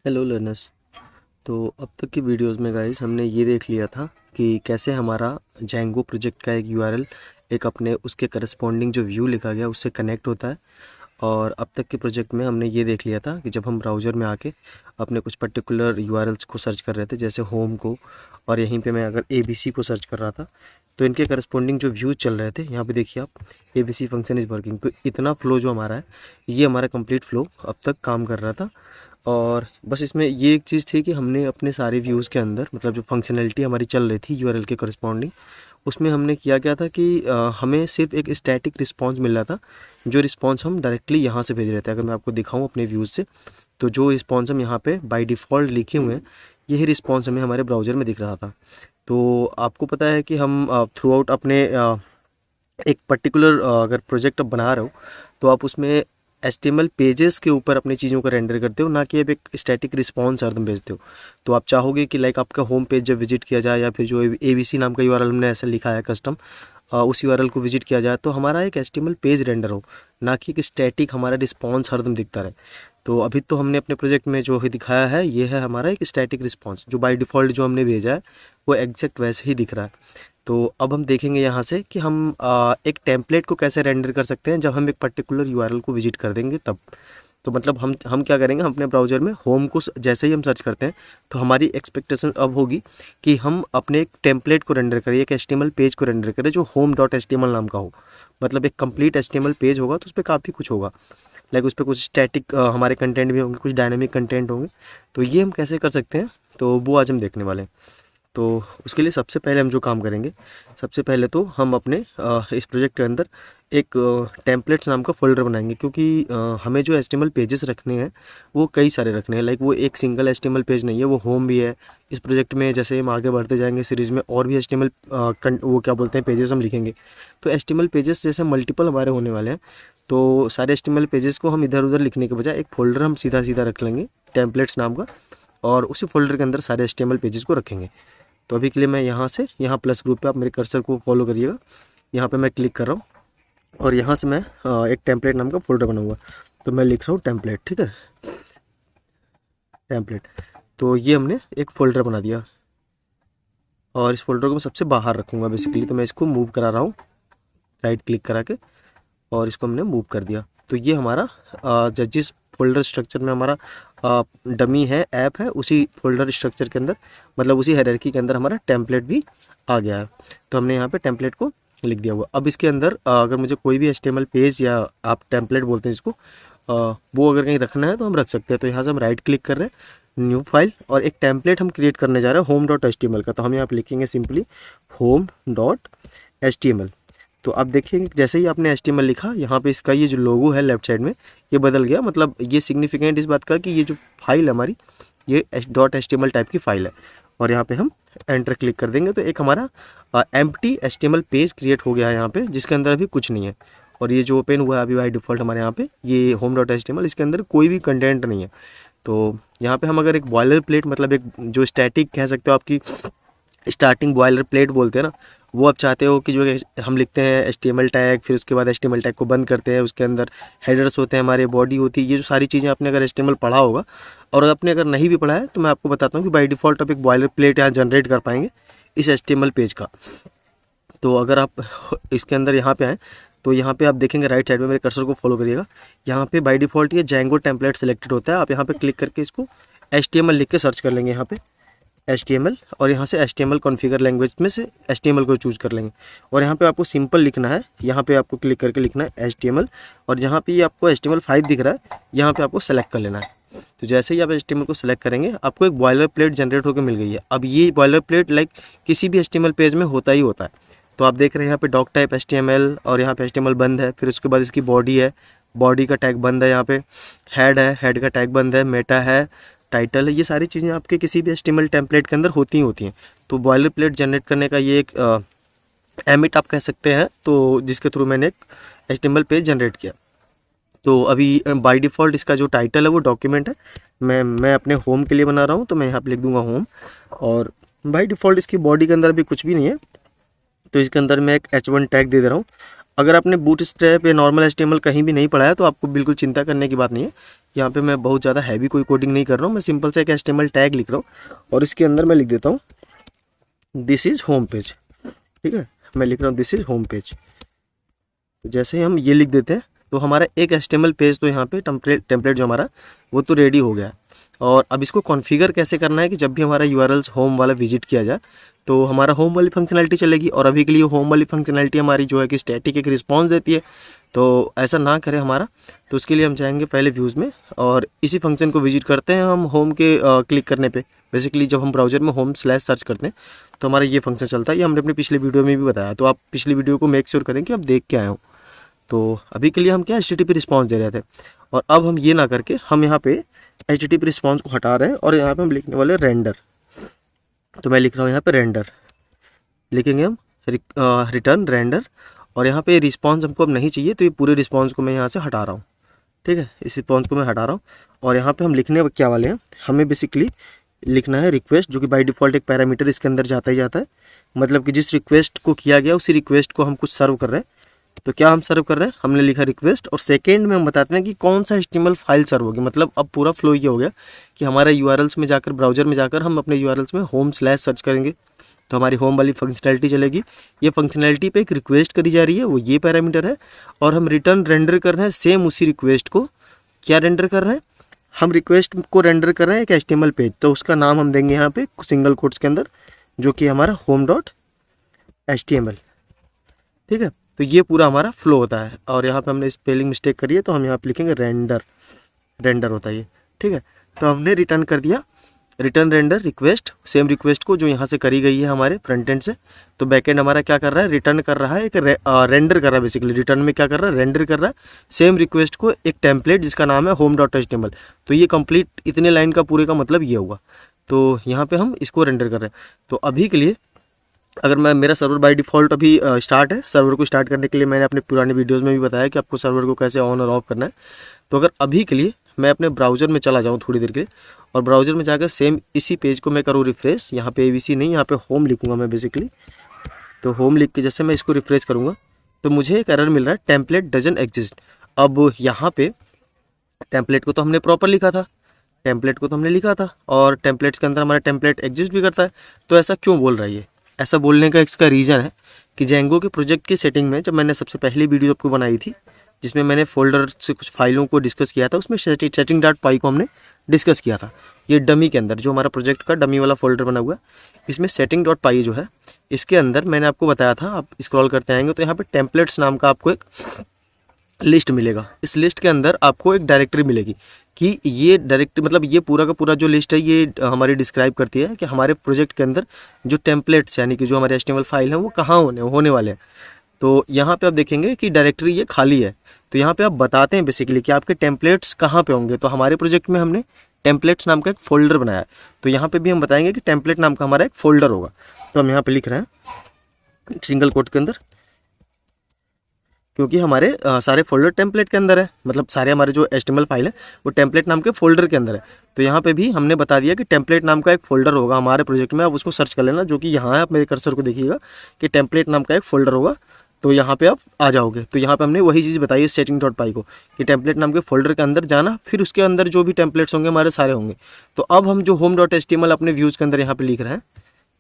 Hello learners. तो अब तक की वीडियोस में गाइस हमने ये देख लिया था कि कैसे हमारा जैंगो प्रोजेक्ट का एक यूआरएल एक अपने उसके करस्पॉन्डिंग जो व्यू लिखा गया उससे कनेक्ट होता है। और अब तक के प्रोजेक्ट में हमने ये देख लिया था कि जब हम ब्राउज़र में आके अपने कुछ पर्टिकुलर यूआरएल्स को सर्च कर रहे थे, जैसे होम को, और यहीं पे मैं अगर एबीसी को सर्च कर रहा था तो इनके करस्पॉन्डिंग जो व्यू चल रहे थे, यहाँ पे देखिए आप, एबीसी फंक्शन इज़ वर्किंग। तो इतना फ्लो जो हमारा है, ये हमारा कंप्लीट फ्लो अब तक काम कर रहा था। और बस इसमें ये एक चीज़ थी कि हमने अपने सारे व्यूज़ के अंदर, मतलब जो फंक्शनैलिटी हमारी चल रही थी यूआरएल के करस्पॉन्डिंग, उसमें हमने किया क्या था कि हमें सिर्फ एक स्टैटिक रिस्पांस मिल रहा था। जो रिस्पांस हम डायरेक्टली यहाँ से भेज रहे थे। अगर मैं आपको दिखाऊं अपने व्यूज़ से, तो जो रिस्पांस हम यहाँ पे बाय डिफ़ॉल्ट लिखे हुए हैं, यही रिस्पांस हमें हमारे ब्राउज़र में दिख रहा था। तो आपको पता है कि हम थ्रू आउट अपने एक पर्टिकुलर अगर प्रोजेक्ट आप बना रहे हो तो आप उसमें HTML पेजेस के ऊपर अपनी चीज़ों को रेंडर करते हो, ना कि अब एक स्टैटिक रिस्पॉन्स हरदम भेजते हो। तो आप चाहोगे कि लाइक आपका होम पेज जब विजिट किया जाए, या फिर जो ABC नाम का यूआरएल हमने ऐसा लिखा है कस्टम, उस यूआरएल को विजिट किया जाए तो हमारा एक HTML पेज रेंडर हो, ना कि एक स्टैटिक हमारा रिस्पॉन्स हरदम दिखता रहे। तो अभी तो हमने अपने प्रोजेक्ट में जो दिखाया है, ये है हमारा एक स्टैटिक रिस्पॉन्स, जो बाय डिफ़ॉल्ट जो हमने भेजा है वो एग्जैक्ट वैसे ही दिख रहा है। तो अब हम देखेंगे यहाँ से कि हम एक टेम्पलेट को कैसे रेंडर कर सकते हैं जब हम एक पर्टिकुलर यूआरएल को विजिट कर देंगे तब। तो मतलब हम क्या करेंगे, हम अपने ब्राउज़र में होम को जैसे ही हम सर्च करते हैं तो हमारी एक्सपेक्टेशन अब होगी कि हम अपने एक टेम्पलेट को रेंडर करें, एक HTML पेज को रेंडर करें जो home.html नाम का हो। मतलब एक कंप्लीट HTML पेज होगा तो उस पर काफ़ी कुछ होगा, लाइक उस पर कुछ स्टैटिक हमारे कंटेंट भी होंगे, कुछ डायनेमिक कंटेंट होंगे। तो ये हम कैसे कर सकते हैं, तो वो आज हम देखने वाले हैं। तो उसके लिए सबसे पहले हम जो काम करेंगे, सबसे पहले तो हम अपने इस प्रोजेक्ट के अंदर एक टेम्पलेट्स नाम का फ़ोल्डर बनाएंगे, क्योंकि हमें जो HTML पेजेस रखने हैं वो कई सारे रखने हैं। लाइक वो एक सिंगल HTML पेज नहीं है, वो होम भी है। इस प्रोजेक्ट में जैसे हम आगे बढ़ते जाएंगे सीरीज़ में, और भी HTML वो क्या बोलते हैं, पेजेस हम लिखेंगे। तो HTML पेजेस जैसे मल्टीपल हमारे होने वाले हैं, तो सारे HTML पेजेस को हम इधर उधर लिखने के बजाय एक फ़ोल्डर हम सीधा सीधा रख लेंगे टेम्पलेट्स नाम का, और उसी फोल्डर के अंदर सारे HTML पेजेस को रखेंगे। तो अभी के लिए मैं यहाँ से, यहाँ प्लस ग्रुप पे आप मेरे कर्सर को फॉलो करिएगा, यहाँ पे मैं क्लिक कर रहा हूँ और यहाँ से मैं एक टेम्पलेट नाम का फोल्डर बनाऊंगा। तो मैं लिख रहा हूँ टेम्पलेट, ठीक है, टेम्पलेट। तो ये हमने एक फ़ोल्डर बना दिया और इस फोल्डर को मैं सबसे बाहर रखूँगा बेसिकली। तो मैं इसको मूव करा रहा हूँ राइट क्लिक करा के, और इसको हमने मूव कर दिया। तो ये हमारा जिस फोल्डर स्ट्रक्चर में हमारा डमी है, ऐप है, उसी फोल्डर स्ट्रक्चर के अंदर, मतलब उसी हायरार्की के अंदर हमारा टेम्पलेट भी आ गया है। तो हमने यहाँ पे टेम्पलेट को लिख दिया हुआ। अब इसके अंदर अगर मुझे कोई भी HTML पेज, या आप टेम्पलेट बोलते हैं इसको, वो अगर कहीं रखना है तो हम रख सकते हैं। तो यहाँ से हम राइट क्लिक कर रहे हैं, न्यू फाइल, और एक टेम्पलेट हम क्रिएट करने जा रहे हैं home.html का। तो हम यहाँ पे लिखेंगे सिंपली home.html। तो आप देखिए जैसे ही आपने HTML लिखा, यहाँ पे इसका ये जो लोगो है लेफ्ट साइड में, ये बदल गया। मतलब ये सिग्निफिकेंट इस बात का कि ये जो फाइल है हमारी, ये .html टाइप की फाइल है। और यहाँ पे हम एंटर क्लिक कर देंगे तो एक हमारा एम्प्टी HTML पेज क्रिएट हो गया है यहाँ पे, जिसके अंदर अभी कुछ नहीं है। और ये जो ओपन हुआ है अभी बाय डिफ़ॉल्ट हमारे यहाँ पे, ये home.html, इसके अंदर कोई भी कंटेंट नहीं है। तो यहाँ पे हम अगर एक बॉयलर प्लेट, मतलब एक जो स्टैटिक कह सकते हो, आपकी स्टार्टिंग बॉयलर प्लेट बोलते हैं ना, वो आप चाहते हो कि जो हम लिखते हैं HTML टैग, फिर उसके बाद HTML टैग को बंद करते हैं, उसके अंदर हेडर्स होते हैं हमारे, बॉडी होती है, ये जो सारी चीज़ें आपने अगर HTML पढ़ा होगा, और आपने अगर नहीं भी पढ़ा है तो मैं आपको बताता हूँ कि बाय डिफ़ॉल्ट आप एक बॉयलर प्लेट यहाँ जनरेट कर पाएंगे इस HTML पेज का। तो अगर आप इसके अंदर यहाँ पे आएँ तो यहाँ पे आप देखेंगे राइट साइड में, मेरे कर्सर को फॉलो करिएगा, यहाँ पे बाय डिफ़ॉल्ट ये Django टेम्पलेट सेलेक्टेड होता है। आप यहाँ पे क्लिक करके इसको HTML लिख के सर्च कर लेंगे, यहाँ पे HTML, और यहाँ से HTML कॉन्फ़िगर लैंग्वेज में से HTML को चूज़ कर लेंगे। और यहाँ पे आपको सिंपल लिखना है, यहाँ पे आपको क्लिक करके लिखना है HTML, और जहाँ पे आपको HTML5 दिख रहा है, यहाँ पे आपको सेलेक्ट कर लेना है। तो जैसे ही आप HTML को सेलेक्ट करेंगे, आपको एक बॉयलर प्लेट जनरेट होकर मिल गई है। अब ये बॉयलर प्लेट लाइक किसी भी HTML पेज में होता ही होता है। तो आप देख रहे हैं यहाँ पे डॉक टाइप HTML, और यहाँ पे HTML बंद है, फिर उसके बाद इसकी बॉडी है, बॉडी का टैग बंद है, यहाँ पे हेड है, हेड का टैग बंद है, मेटा है, टाइटल है। ये सारी चीज़ें आपके किसी भी HTML टेम्पलेट के अंदर होती ही होती हैं। तो बॉयलर प्लेट जनरेट करने का ये एक एमिट आप कह सकते हैं, तो जिसके थ्रू मैंने एक HTML पेज जनरेट किया। तो अभी बाय डिफ़ॉल्ट इसका जो टाइटल है वो डॉक्यूमेंट है, मैं अपने होम के लिए बना रहा हूँ, तो मैं यहाँ पे लिख दूंगा होम। और बाय डिफ़ॉल्ट इसकी बॉडी के अंदर भी कुछ भी नहीं है, तो इसके अंदर मैं एक H1 टैग दे दे रहा हूँ। अगर आपने बूटस्ट्रैप या नॉर्मल HTML कहीं भी नहीं पढ़ा है तो आपको बिल्कुल चिंता करने की बात नहीं है। यहाँ पे मैं बहुत ज़्यादा हैवी कोई कोडिंग नहीं कर रहा हूँ, मैं सिंपल से एक HTML टैग लिख रहा हूँ और इसके अंदर मैं लिख देता हूँ दिस इज़ होम पेज। ठीक है, मैं लिख रहा हूँ दिस इज़ होम पेज। तो जैसे ही हम ये लिख देते हैं तो हमारा एक HTML पेज तो यहाँ पे टेम्पलेट जो हमारा वो तो रेडी हो गया। और अब इसको कॉन्फ़िगर कैसे करना है कि जब भी हमारा URLs होम वाला विजिट किया जाए तो हमारा होम वाली फंक्शनैलिटी चलेगी। और अभी के लिए होम वाली फंक्शनैलिटी हमारी जो है कि स्टैटिक एक रिस्पॉन्स देती है, तो ऐसा ना करें हमारा। तो उसके लिए हम जाएंगे पहले व्यूज़ में और इसी फंक्शन को विजिट करते हैं हम होम के क्लिक करने पे। बेसिकली जब हम ब्राउज़र में होम / सर्च करते हैं तो हमारा ये फंक्शन चलता है। ये हमने अपने पिछले वीडियो में भी बताया, तो आप पिछली वीडियो को मेक श्योर करें कि आप देख के आए हो। तो अभी के लिए हम क्या HTTP रिस्पॉन्स दे रहे थे और अब हम ये ना करके हम यहाँ पे HTTP रिस्पॉन्स को हटा रहे हैं और यहाँ पे हम लिखने वाले रेंडर। तो मैं लिख रहा हूँ यहाँ पे रेंडर, लिखेंगे हम रिटर्न रेंडर। और यहाँ पे रिस्पॉन्स हमको अब नहीं चाहिए, तो ये पूरे रिस्पॉन्स को मैं यहाँ से हटा रहा हूँ। ठीक है, इस रिस्पॉन्स को मैं हटा रहा हूँ और यहाँ पे हम लिखने क्या वाले हैं, हमें बेसिकली लिखना है रिक्वेस्ट, जो कि बाय डिफ़ॉल्ट एक पैरामीटर इसके अंदर जाता ही जाता है। मतलब कि जिस रिक्वेस्ट को किया गया उसी रिक्वेस्ट को हम कुछ सर्व कर रहे हैं। तो क्या हम सर्व कर रहे हैं, हमने लिखा रिक्वेस्ट और सेकेंड में हम बताते हैं कि कौन सा HTML फाइल सर्व होगी। मतलब अब पूरा फ्लो ये हो गया कि हमारे URLs में जाकर, ब्राउज़र में जाकर हम अपने URLs में होम / सर्च करेंगे तो हमारी होम वाली फंक्शनैलिटी चलेगी। ये फंक्शनैलिटी पे एक रिक्वेस्ट करी जा रही है, वो ये पैरामीटर है। और हम रिटर्न रेंडर कर रहे हैं सेम उसी रिक्वेस्ट को। क्या रेंडर कर रहे हैं, हम रिक्वेस्ट को रेंडर कर रहे हैं एक HTML पेज, तो उसका नाम हम देंगे यहाँ पे सिंगल कोट्स के अंदर, जो कि हमारा home.html। ठीक है, तो ये पूरा हमारा फ्लो होता है। और यहाँ पे हमने स्पेलिंग मिस्टेक करी है तो हम यहाँ पे लिखेंगे रेंडर होता है ये। ठीक है, तो हमने रिटर्न कर दिया return render request, same request को जो यहाँ से करी गई है हमारे फ्रंट एंड से। तो बैक एंड हमारा क्या कर रहा है, रिटर्न कर रहा है, एक रेंडर कर रहा है। बेसिकली रिटर्न में क्या कर रहा है, रेंडर कर रहा है सेम रिक्वेस्ट को एक टेम्पलेट जिसका नाम है home.html। तो ये कंप्लीट इतने लाइन का पूरे का मतलब ये होगा। तो यहाँ पे हम इसको रेंडर कर रहे हैं। तो अभी के लिए अगर मेरा सर्वर बाय डिफ़ॉल्ट अभी स्टार्ट है, सर्वर को स्टार्ट करने के लिए मैंने अपने पुराने वीडियोस में भी बताया कि आपको सर्वर को कैसे ऑन और ऑफ करना है। तो अगर अभी के लिए मैं अपने ब्राउज़र में चला जाऊँ थोड़ी देर के लिए और ब्राउज़र में जाकर सेम इसी पेज को मैं करूँ रिफ्रेश, यहाँ पे ABC नहीं, यहाँ पे होम लिखूँगा मैं बेसिकली। तो होम लिख के जैसे मैं इसको रिफ्रेश करूँगा तो मुझे एक एरर मिल रहा है, टेम्पलेट डजंट एग्जिस्ट। अब यहाँ पे टेम्पलेट को तो हमने प्रॉपर लिखा था, और टेम्पलेट्स के अंदर हमारा टेम्पलेट एग्जिस्ट भी करता है। तो ऐसा क्यों बोल रहा है ये, ऐसा बोलने का इसका रीज़न है कि जेंगो के प्रोजेक्ट की सेटिंग में जब मैंने सबसे पहली वीडियो आपको बनाई थी जिसमें मैंने फोल्डर से कुछ फाइलों को डिस्कस किया था, उसमें setting.py को हमने डिस्कस किया था। ये डमी के अंदर जो हमारा प्रोजेक्ट का डमी वाला फोल्डर बना हुआ है, इसमें setting.py जो है इसके अंदर मैंने आपको बताया था, आप स्क्रॉल करते आएंगे तो यहाँ पे टेम्पलेट्स नाम का आपको एक लिस्ट मिलेगा। इस लिस्ट के अंदर आपको एक डायरेक्टरी मिलेगी कि ये डायरेक्टरी मतलब ये पूरा का पूरा जो लिस्ट है ये हमारी डिस्क्राइब करती है कि हमारे प्रोजेक्ट के अंदर जो टेम्पलेट्स यानी कि जो हमारे HTML फाइल हैं वो कहाँ होने वाले हैं। तो यहाँ पे आप देखेंगे कि डायरेक्टरी ये खाली है। तो यहाँ पे आप बताते हैं बेसिकली कि आपके टेम्पलेट्स कहाँ पे होंगे। तो हमारे प्रोजेक्ट में हमने टेम्पलेट्स नाम का एक फ़ोल्डर बनाया है, तो यहाँ पे भी हम बताएंगे कि टेम्पलेट नाम का हमारा एक फ़ोल्डर होगा। तो हम यहाँ पे लिख रहे हैं सिंगल कोट के अंदर, क्योंकि हमारे सारे फोल्डर टेम्पलेट के अंदर है, मतलब सारे हमारे जो HTML फाइल है वो टेम्पलेट नाम के फोल्डर के अंदर है। तो यहाँ पे भी हमने बता दिया कि टेम्पलेट नाम का एक फ़ोल्डर होगा हमारे प्रोजेक्ट में। आप उसको सर्च कर लेना, जो कि यहाँ है, आप मेरे कर्सर को देखिएगा कि टेम्पलेट नाम का एक फ़ोल्डर होगा, तो यहाँ पे आप आ जाओगे। तो यहाँ पे हमने वही चीज़ बताई है setting.py को कि टेम्पलेट नाम के फोल्डर के अंदर जाना, फिर उसके अंदर जो भी टेम्पलेट्स होंगे हमारे सारे होंगे। तो अब हम जो home.html अपने व्यूज़ के अंदर यहाँ पे लिख रहे हैं,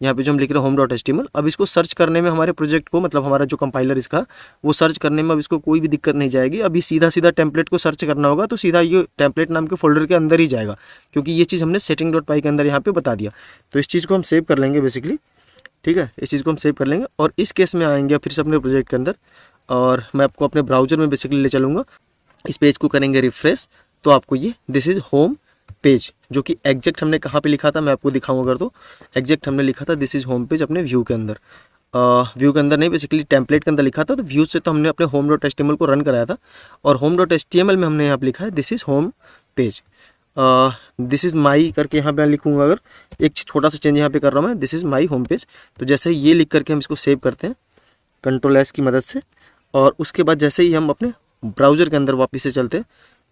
यहाँ पे जो हम लिख रहे हैं home.html, अब इसको सर्च करने में हमारे प्रोजेक्ट को, मतलब हमारा जो कंपाइलर इसका, वो सर्च करने में अब इसको कोई भी दिक्कत नहीं जाएगी। अभी सीधा टेम्पलेट को सर्च करना होगा तो सीधा ये टेम्पलेट नाम के फोल्डर के अंदर ही जाएगा, क्योंकि ये चीज़ हमने setting.py के अंदर यहाँ पे बता दिया। तो इस चीज़ को हम सेव कर लेंगे बेसिकली। ठीक है, इस चीज़ को हम सेव कर लेंगे और इस केस में आएंगे फिर से अपने प्रोजेक्ट के अंदर और मैं आपको अपने ब्राउज़र में बेसिकली ले चलूँगा। इस पेज को करेंगे रिफ्रेश तो आपको ये दिस इज़ होम पेज, जो कि एग्जैक्ट हमने कहाँ पे लिखा था मैं आपको दिखाऊंगा। अगर तो एग्जैक्ट हमने लिखा था दिस इज़ होम पेज अपने व्यू के अंदर, व्यू के अंदर नहीं बेसिकली टेम्पलेट के अंदर लिखा था। तो व्यू से तो हमने अपने home.html को रन कराया था और home.html में हमने यहाँ पे लिखा है this is home page. This is my करके यहाँ पे मैं लिखूँगा, अगर एक छोटा सा चेंज यहाँ पे कर रहा हूँ मैं, this is my home page. तो जैसे ये लिख करके हम इसको सेव करते हैं Ctrl+S की मदद से, और उसके बाद जैसे ही हम अपने ब्राउज़र के अंदर वापस से चलते हैं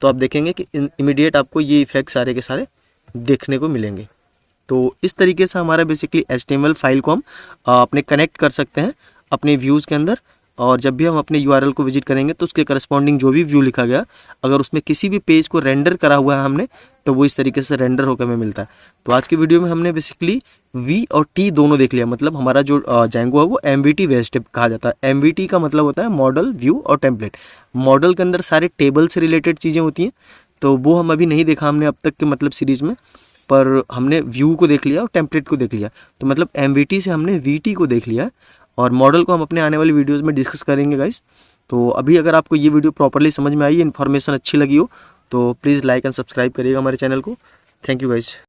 तो आप देखेंगे कि इमीडिएट आपको ये इफेक्ट सारे के सारे देखने को मिलेंगे। तो इस तरीके से हमारा बेसिकली HTML फाइल को हम अपने कनेक्ट कर सकते हैं अपने व्यूज़ के अंदर और जब भी हम अपने यूआरएल को विजिट करेंगे तो उसके करस्पॉन्डिंग जो भी व्यू लिखा गया, अगर उसमें किसी भी पेज को रेंडर करा हुआ है हमने, तो वो इस तरीके से रेंडर होकर हमें मिलता है। तो आज की वीडियो में हमने बेसिकली वी और टी दोनों देख लिया। मतलब हमारा जो जैंगो है वो MVT बेस्ड कहा जाता है। MVT का मतलब होता है मॉडल, व्यू और टेम्पलेट। मॉडल के अंदर सारे टेबल से रिलेटेड चीज़ें होती हैं, तो वो हम अभी नहीं देखा हमने अब तक के मतलब सीरीज़ में, पर हमने व्यू को देख लिया और टेम्पलेट को देख लिया। तो मतलब MVT से हमने VT को देख लिया, और मॉडल को हम अपने आने वाली वीडियोस में डिस्कस करेंगे गाइस। तो अभी अगर आपको ये वीडियो प्रॉपर्ली समझ में आई, इन्फॉर्मेशन अच्छी लगी हो, तो प्लीज़ लाइक एंड सब्सक्राइब करिएगा हमारे चैनल को। Thank you guys.